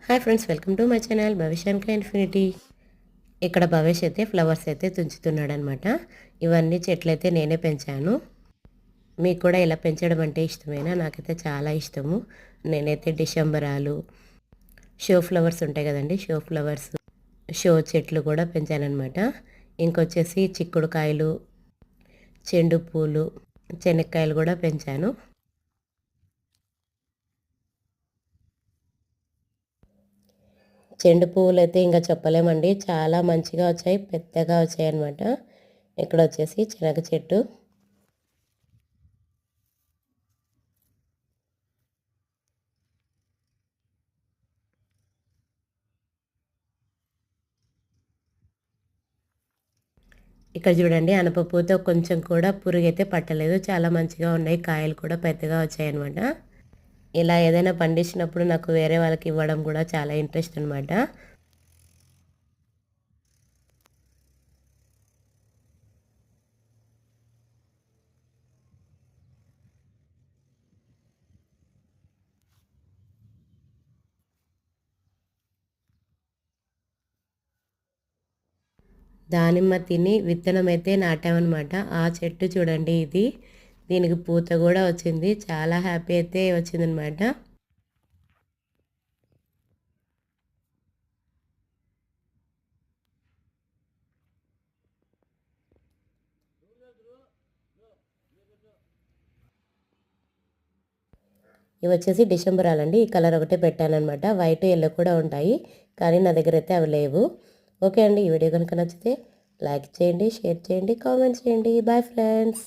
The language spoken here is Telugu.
Hi friends, welcome to my channel భవిష్యానికి ఇన్ఫినిటీ. ఇక్కడ భవేష్ అయితే ఫ్లవర్స్ అయితే తుంచుతున్నాడు అనమాట. ఇవన్నీ చెట్లయితే నేనే పెంచాను. మీకు కూడా ఇలా పెంచడం అంటే ఇష్టమేనా? నాకైతే చాలా ఇష్టము. నేనైతే డిసెంబరాలు, షో ఫ్లవర్స్ ఉంటాయి కదండి, షో ఫ్లవర్స్, షో చెట్లు కూడా పెంచానమాట. ఇంకొచ్చేసి చిక్కుడుకాయలు, చెండు పూలు, చెనక్కాయలు కూడా పెంచాను. చెండు పువ్వులు అయితే ఇంకా చెప్పలేమండి, చాలా మంచిగా వచ్చాయి, పెద్దగా వచ్చాయి అన్నమాట. ఇక్కడ వచ్చేసి శనగ చెట్టు, ఇక్కడ చూడండి అనపపూతో కొంచెం కూడా పురుగు అయితే పట్టలేదు, చాలా మంచిగా ఉన్నాయి, కాయలు కూడా పెద్దగా వచ్చాయి అనమాట. ఇలా ఏదైనా పండించినప్పుడు నాకు వేరే వాళ్ళకి ఇవ్వడం కూడా చాలా ఇంట్రెస్ట్ అనమాట. దానిమ్మ తిని విత్తనం అయితే నాటామన్నమాట. ఆ చెట్టు చూడండి ఇది, దీనికి పూత కూడా వచ్చింది, చాలా హ్యాపీ అయితే వచ్చిందనమాట. ఇవి వచ్చేసి డిసెంబరాలండి. ఈ కలర్ ఒకటే పెట్టానమాట, వైట్ ఎల్లో కూడా ఉంటాయి, కానీ నా దగ్గర అయితే అవి లేవు. ఓకే అండి, ఈ వీడియో కనుక నచ్చితే లైక్ చేయండి, షేర్ చేయండి, కామెంట్ చేయండి. Bye friends.